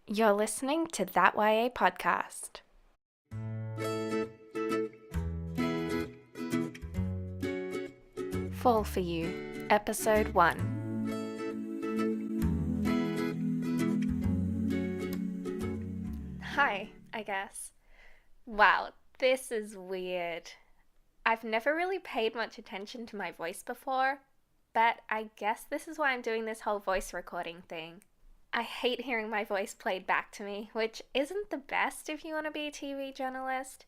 You're listening to That YA podcast. Fall for You, Episode 1. Hi, I guess. Wow, this is weird. I've never really paid much attention to my voice before, but I guess this is why I'm doing this whole voice recording thing. I hate hearing my voice played back to me, which isn't the best if you want to be a TV journalist.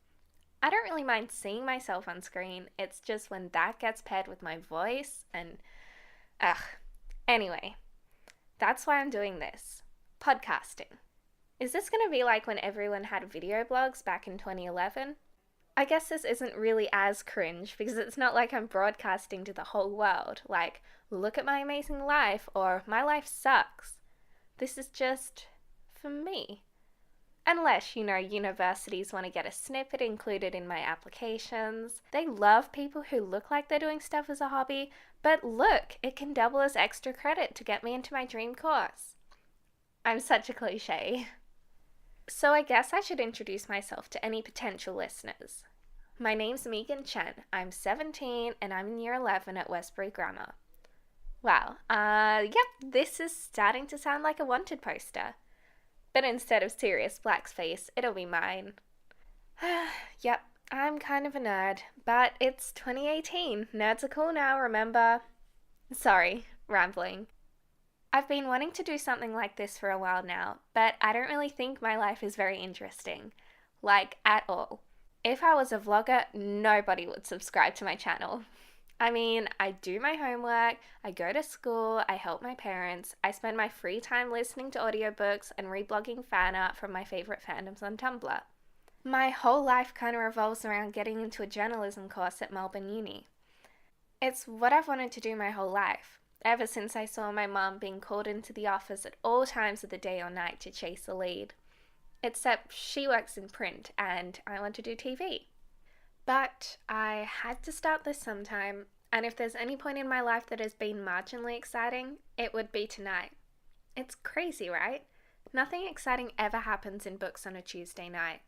I don't really mind seeing myself on screen, it's just when that gets paired with my voice and ugh. Anyway, that's why I'm doing this. Podcasting. Is this going to be like when everyone had video blogs back in 2011? I guess this isn't really as cringe because it's not like I'm broadcasting to the whole world, like, look at my amazing life or my life sucks. This is just for me. Unless, universities want to get a snippet included in my applications. They love people who look like they're doing stuff as a hobby, but look, it can double as extra credit to get me into my dream course. I'm such a cliche. So I guess I should introduce myself to any potential listeners. My name's Megan Chen, I'm 17 and I'm in year 11 at Westbury Grammar. Wow, this is starting to sound like a wanted poster. But instead of Sirius Black's face, it'll be mine. Yep, I'm kind of a nerd, but it's 2018. Nerds are cool now, remember? Sorry, rambling. I've been wanting to do something like this for a while now, but I don't really think my life is very interesting. Like, at all. If I was a vlogger, nobody would subscribe to my channel. I mean, I do my homework, I go to school, I help my parents, I spend my free time listening to audiobooks and reblogging fan art from my favourite fandoms on Tumblr. My whole life kind of revolves around getting into a journalism course at Melbourne Uni. It's what I've wanted to do my whole life, ever since I saw my mum being called into the office at all times of the day or night to chase a lead. Except she works in print and I want to do TV. But I had to start this sometime, and if there's any point in my life that has been marginally exciting, it would be tonight. It's crazy, right? Nothing exciting ever happens in books on a Tuesday night.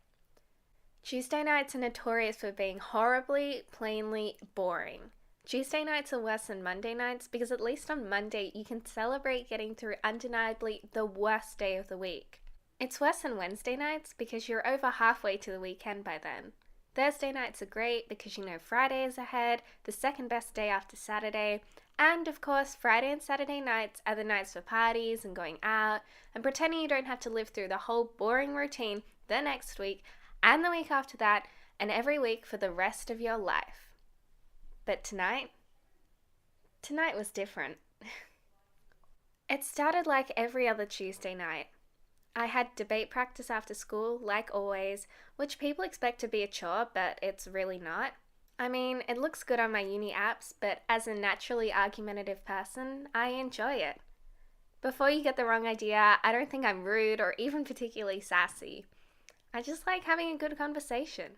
Tuesday nights are notorious for being horribly, plainly boring. Tuesday nights are worse than Monday nights because at least on Monday you can celebrate getting through undeniably the worst day of the week. It's worse than Wednesday nights because you're over halfway to the weekend by then. Thursday nights are great because Friday is ahead, the second best day after Saturday, and of course Friday and Saturday nights are the nights for parties and going out and pretending you don't have to live through the whole boring routine the next week and the week after that and every week for the rest of your life. But tonight was different. It started like every other Tuesday night. I had debate practice after school, like always, which people expect to be a chore, but it's really not. I mean, it looks good on my uni apps, but as a naturally argumentative person, I enjoy it. Before you get the wrong idea, I don't think I'm rude or even particularly sassy. I just like having a good conversation.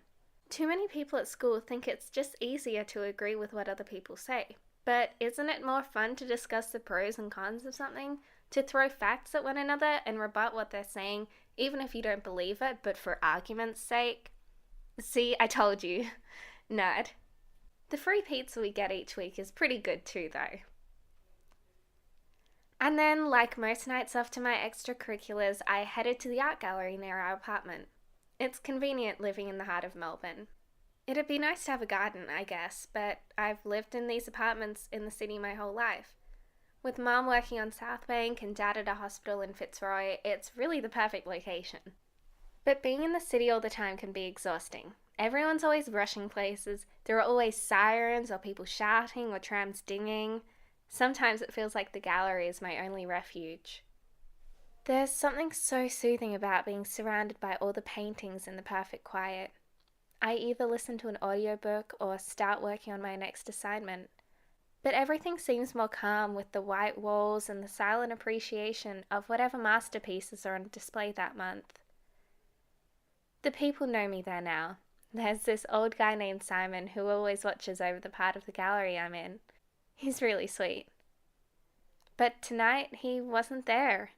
Too many people at school think it's just easier to agree with what other people say. But isn't it more fun to discuss the pros and cons of something? To throw facts at one another and rebut what they're saying, even if you don't believe it, but for argument's sake? See, I told you. Nerd. The free pizza we get each week is pretty good too, though. And then, like most nights after my extracurriculars, I headed to the art gallery near our apartment. It's convenient living in the heart of Melbourne. It'd be nice to have a garden, I guess, but I've lived in these apartments in the city my whole life. With Mum working on South Bank and Dad at a hospital in Fitzroy, it's really the perfect location. But being in the city all the time can be exhausting. Everyone's always rushing places, there are always sirens or people shouting or trams dinging. Sometimes it feels like the gallery is my only refuge. There's something so soothing about being surrounded by all the paintings in the perfect quiet. I either listen to an audiobook or start working on my next assignment. But everything seems more calm with the white walls and the silent appreciation of whatever masterpieces are on display that month. The people know me there now. There's this old guy named Simon who always watches over the part of the gallery I'm in. He's really sweet. But tonight he wasn't there.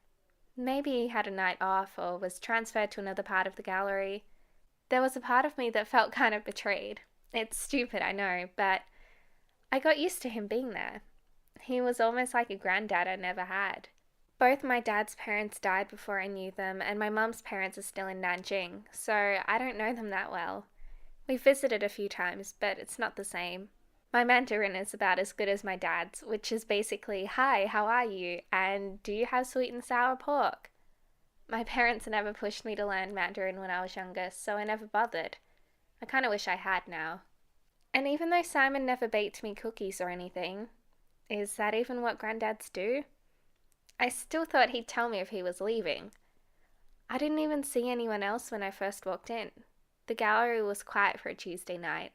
Maybe he had a night off or was transferred to another part of the gallery. There was a part of me that felt kind of betrayed. It's stupid, I know, but I got used to him being there. He was almost like a granddad I never had. Both my dad's parents died before I knew them, and my mum's parents are still in Nanjing, so I don't know them that well. We visited a few times, but it's not the same. My Mandarin is about as good as my dad's, which is basically, "Hi, how are you?" and "Do you have sweet and sour pork?" My parents never pushed me to learn Mandarin when I was younger, so I never bothered. I kinda wish I had now. And even though Simon never baked me cookies or anything, is that even what granddads do? I still thought he'd tell me if he was leaving. I didn't even see anyone else when I first walked in. The gallery was quiet for a Tuesday night.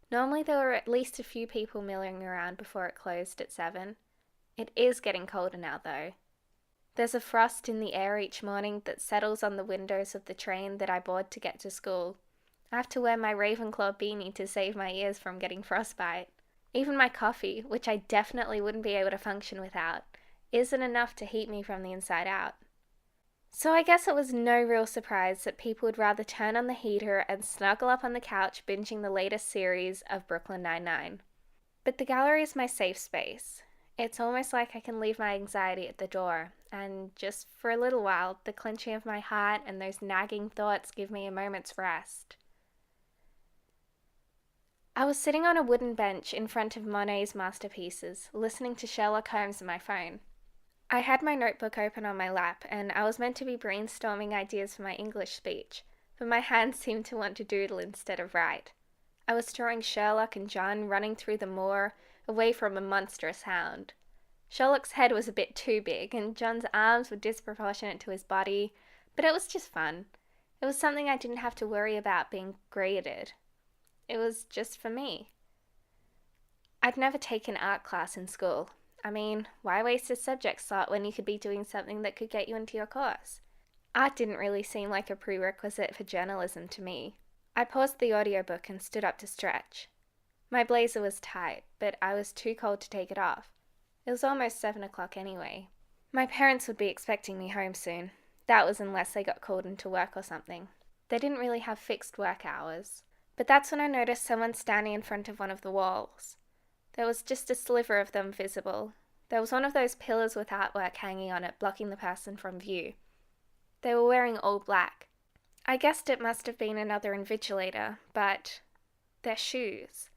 Normally there were at least a few people milling around before it closed at 7. It is getting colder now though. There's a frost in the air each morning that settles on the windows of the train that I board to get to school. I have to wear my Ravenclaw beanie to save my ears from getting frostbite. Even my coffee, which I definitely wouldn't be able to function without, isn't enough to heat me from the inside out. So I guess it was no real surprise that people would rather turn on the heater and snuggle up on the couch binging the latest series of Brooklyn Nine-Nine. But the gallery is my safe space. It's almost like I can leave my anxiety at the door, and just for a little while, the clenching of my heart and those nagging thoughts give me a moment's rest. I was sitting on a wooden bench in front of Monet's masterpieces, listening to Sherlock Holmes on my phone. I had my notebook open on my lap, and I was meant to be brainstorming ideas for my English speech, but my hands seemed to want to doodle instead of write. I was drawing Sherlock and John running through the moor, away from a monstrous hound. Sherlock's head was a bit too big, and John's arms were disproportionate to his body, but it was just fun. It was something I didn't have to worry about being graded. It was just for me. I'd never taken art class in school. I mean, why waste a subject slot when you could be doing something that could get you into your course? Art didn't really seem like a prerequisite for journalism to me. I paused the audiobook and stood up to stretch. My blazer was tight, but I was too cold to take it off. It was almost 7 o'clock anyway. My parents would be expecting me home soon. That was unless they got called into work or something. They didn't really have fixed work hours. But that's when I noticed someone standing in front of one of the walls. There was just a sliver of them visible. There was one of those pillars with artwork hanging on it, blocking the person from view. They were wearing all black. I guessed it must have been another invigilator, but their shoes.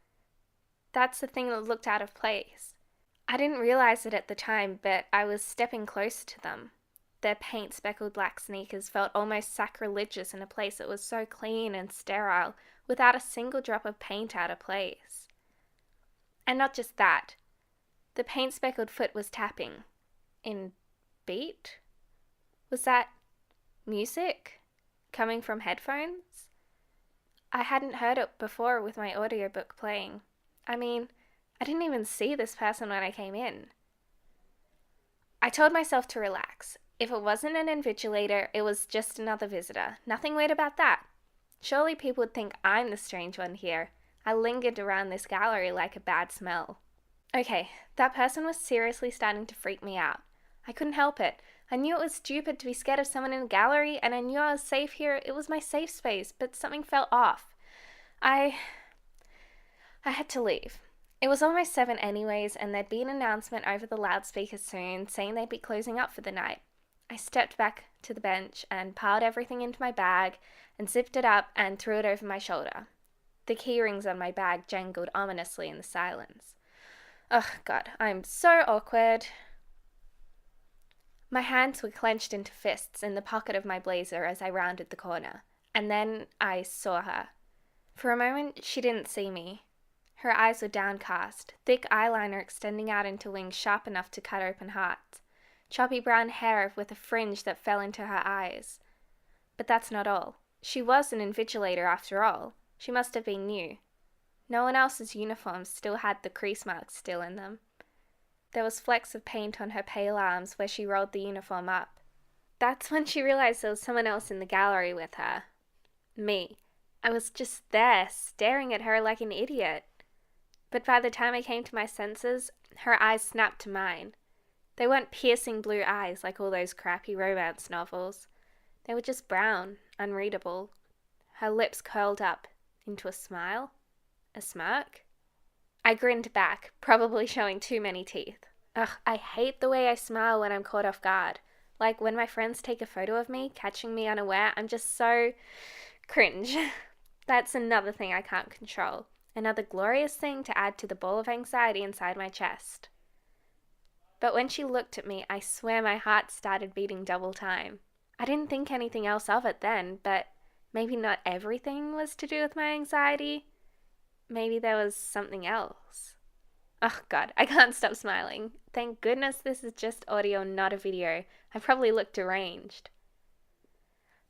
That's the thing that looked out of place. I didn't realize it at the time, but I was stepping closer to them. Their paint-speckled black sneakers felt almost sacrilegious in a place that was so clean and sterile, without a single drop of paint out of place. And not just that. The paint-speckled foot was tapping. In beat? Was that music? Coming from headphones? I hadn't heard it before with my audiobook playing. I mean, I didn't even see this person when I came in. I told myself to relax. If it wasn't an invigilator, it was just another visitor. Nothing weird about that. Surely people would think I'm the strange one here. I lingered around this gallery like a bad smell. Okay, that person was seriously starting to freak me out. I couldn't help it. I knew it was stupid to be scared of someone in a gallery, and I knew I was safe here. It was my safe space, but something felt off. I had to leave. It was almost 7 anyways, and there'd be an announcement over the loudspeaker soon saying they'd be closing up for the night. I stepped back to the bench and piled everything into my bag and zipped it up and threw it over my shoulder. The key rings on my bag jangled ominously in the silence. Ugh, God, I'm so awkward. My hands were clenched into fists in the pocket of my blazer as I rounded the corner, and then I saw her. For a moment, she didn't see me. Her eyes were downcast, thick eyeliner extending out into wings sharp enough to cut open hearts, choppy brown hair with a fringe that fell into her eyes. But that's not all. She was an invigilator after all. She must have been new. No one else's uniforms still had the crease marks still in them. There was flecks of paint on her pale arms where she rolled the uniform up. That's when she realized there was someone else in the gallery with her. Me. I was just there, staring at her like an idiot. But by the time I came to my senses, her eyes snapped to mine. They weren't piercing blue eyes like all those crappy romance novels. They were just brown, unreadable. Her lips curled up into a smile, a smirk. I grinned back, probably showing too many teeth. Ugh, I hate the way I smile when I'm caught off guard. Like when my friends take a photo of me, catching me unaware, I'm just so cringe. That's another thing I can't control. Another glorious thing to add to the ball of anxiety inside my chest. But when she looked at me, I swear my heart started beating double time. I didn't think anything else of it then, but maybe not everything was to do with my anxiety. Maybe there was something else. Oh God, I can't stop smiling. Thank goodness this is just audio, not a video. I probably look deranged.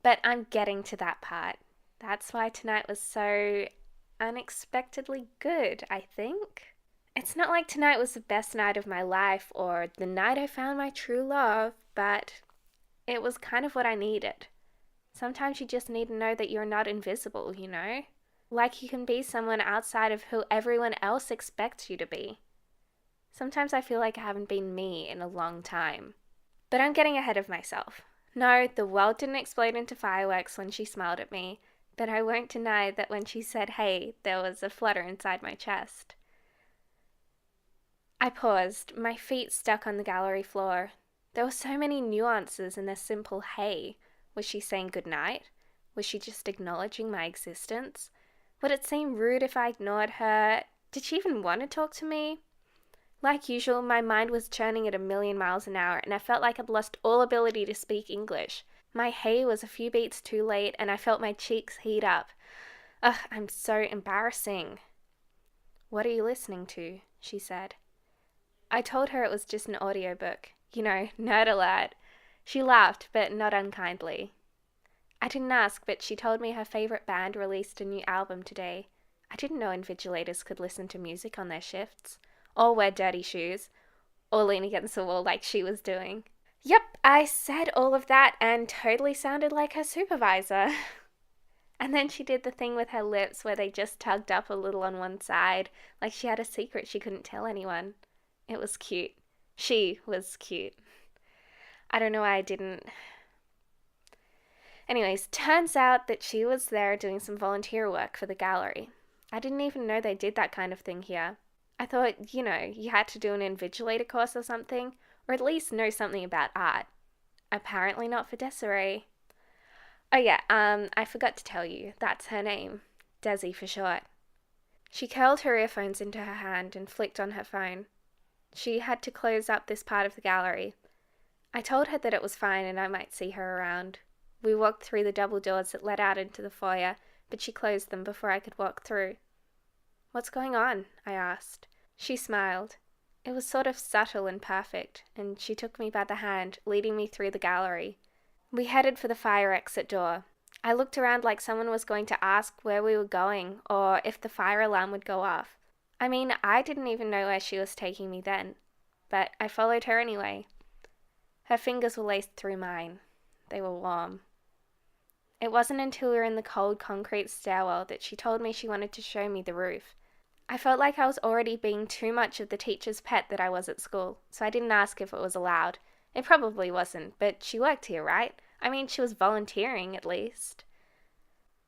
But I'm getting to that part. That's why tonight was so unexpectedly good, I think. It's not like tonight was the best night of my life or the night I found my true love, but it was kind of what I needed. Sometimes you just need to know that you're not invisible, you know? Like you can be someone outside of who everyone else expects you to be. Sometimes I feel like I haven't been me in a long time. But I'm getting ahead of myself. No, the world didn't explode into fireworks when she smiled at me, but I won't deny that when she said hey, there was a flutter inside my chest. I paused, my feet stuck on the gallery floor. There were so many nuances in this simple hey. Was she saying goodnight? Was she just acknowledging my existence? Would it seem rude if I ignored her? Did she even want to talk to me? Like usual, my mind was churning at 1,000,000 miles an hour, and I felt like I'd lost all ability to speak English. My hey was a few beats too late, and I felt my cheeks heat up. Ugh, I'm so embarrassing. What are you listening to? She said. I told her it was just an audiobook. You know, nerd alert. She laughed, but not unkindly. I didn't ask, but she told me her favorite band released a new album today. I didn't know invigilators could listen to music on their shifts, or wear dirty shoes, or lean against the wall like she was doing. Yep, I said all of that and totally sounded like her supervisor. And then she did the thing with her lips where they just tugged up a little on one side, like she had a secret she couldn't tell anyone. It was cute. She was cute. I don't know why I didn't. Anyways, turns out that she was there doing some volunteer work for the gallery. I didn't even know they did that kind of thing here. I thought, you had to do an invigilator course or something, or at least know something about art. Apparently not for Desiree. Oh yeah, I forgot to tell you, that's her name. Desi for short. She curled her earphones into her hand and flicked on her phone. She had to close up this part of the gallery. I told her that it was fine and I might see her around. We walked through the double doors that led out into the foyer, but she closed them before I could walk through. What's going on? I asked. She smiled. It was sort of subtle and perfect, and she took me by the hand, leading me through the gallery. We headed for the fire exit door. I looked around like someone was going to ask where we were going or if the fire alarm would go off. I mean, I didn't even know where she was taking me then, but I followed her anyway. Her fingers were laced through mine. They were warm. It wasn't until we were in the cold concrete stairwell that she told me she wanted to show me the roof. I felt like I was already being too much of the teacher's pet that I was at school, so I didn't ask if it was allowed. It probably wasn't, but she worked here, right? I mean, she was volunteering, at least.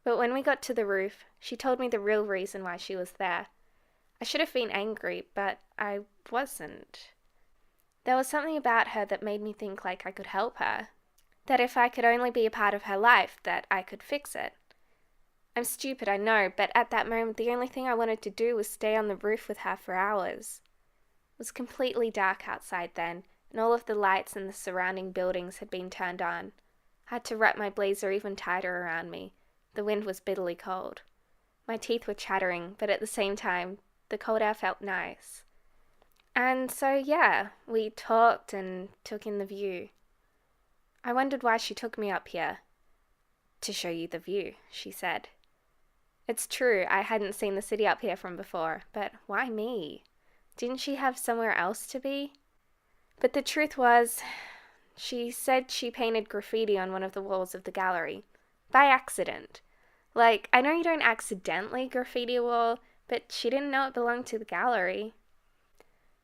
But when we got to the roof, she told me the real reason why she was there. I should have been angry, but I wasn't. There was something about her that made me think like I could help her. That if I could only be a part of her life, that I could fix it. I'm stupid, I know, but at that moment the only thing I wanted to do was stay on the roof with her for hours. It was completely dark outside then, and all of the lights in the surrounding buildings had been turned on. I had to wrap my blazer even tighter around me. The wind was bitterly cold. My teeth were chattering, but at the same time, the cold air felt nice. And so, yeah, we talked and took in the view. I wondered why she took me up here. To show you the view, she said. It's true, I hadn't seen the city up here from before, but why me? Didn't she have somewhere else to be? But the truth was, she said she painted graffiti on one of the walls of the gallery. By accident. Like, I know you don't accidentally graffiti a wall, but she didn't know it belonged to the gallery.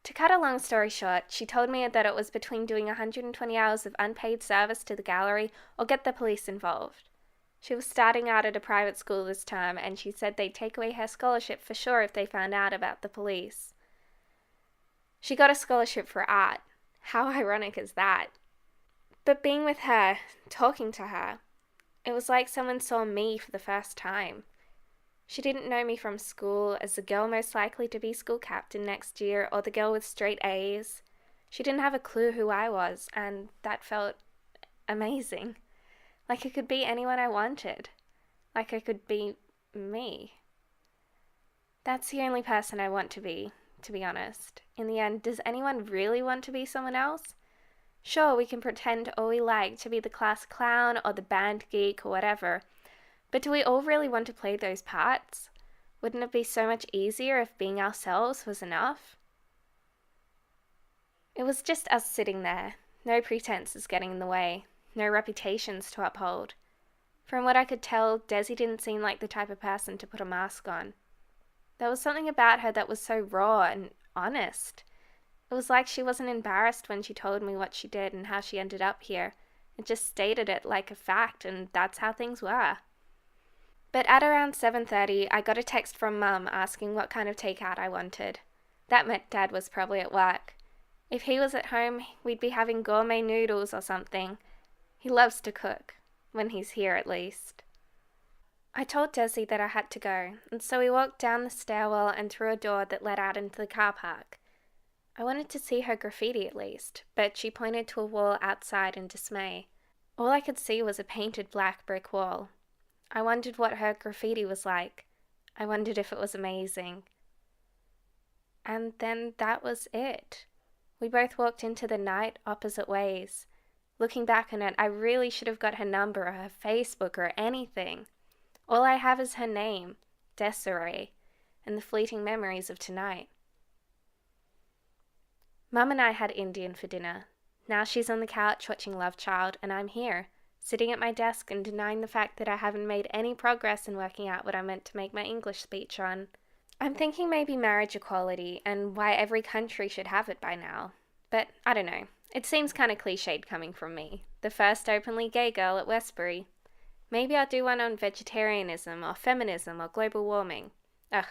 To cut a long story short, she told me that it was between doing 120 hours of unpaid service to the gallery or get the police involved. She was starting out at a private school this term, and she said they'd take away her scholarship for sure if they found out about the police. She got a scholarship for art. How ironic is that? But being with her, talking to her, it was like someone saw me for the first time. She didn't know me from school as the girl most likely to be school captain next year or the girl with straight A's. She didn't have a clue who I was, and that felt amazing. Like I could be anyone I wanted. Like I could be me. That's the only person I want to be honest. In the end, does anyone really want to be someone else? Sure, we can pretend all we like to be the class clown or the band geek or whatever, but do we all really want to play those parts? Wouldn't it be so much easier if being ourselves was enough? It was just us sitting there, no pretenses getting in the way, no reputations to uphold. From what I could tell, Desi didn't seem like the type of person to put a mask on. There was something about her that was so raw and honest. It was like she wasn't embarrassed when she told me what she did and how she ended up here. It just stated it like a fact, and that's how things were. But at around 7:30, I got a text from Mum asking what kind of takeout I wanted. That meant Dad was probably at work. If he was at home, we'd be having gourmet noodles or something. He loves to cook, when he's here at least. I told Desi that I had to go, and so we walked down the stairwell and through a door that led out into the car park. I wanted to see her graffiti at least, but she pointed to a wall outside in dismay. All I could see was a painted black brick wall. I wondered what her graffiti was like. I wondered if it was amazing. And then that was it. We both walked into the night opposite ways. Looking back on it, I really should have got her number or her Facebook or anything. All I have is her name, Desiree, and the fleeting memories of tonight. Mum and I had Indian for dinner. Now she's on the couch watching Love Child, and I'm here, sitting at my desk and denying the fact that I haven't made any progress in working out what I meant to make my English speech on. I'm thinking maybe marriage equality and why every country should have it by now. But I don't know. It seems kind of cliched coming from me, the first openly gay girl at Westbury. Maybe I'll do one on vegetarianism or feminism or global warming. Ugh,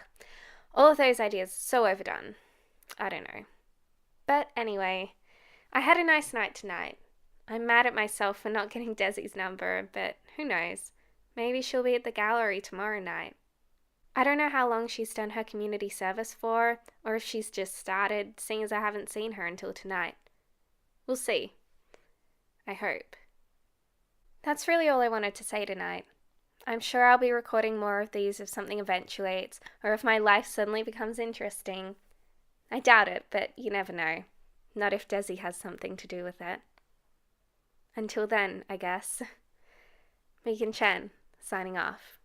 all of those ideas are so overdone. I don't know. But anyway, I had a nice night tonight. I'm mad at myself for not getting Desi's number, but who knows? Maybe she'll be at the gallery tomorrow night. I don't know how long she's done her community service for, or if she's just started, seeing as I haven't seen her until tonight. We'll see. I hope. That's really all I wanted to say tonight. I'm sure I'll be recording more of these if something eventuates, or if my life suddenly becomes interesting. I doubt it, but you never know. Not if Desi has something to do with it. Until then, I guess. Megan Chen, signing off.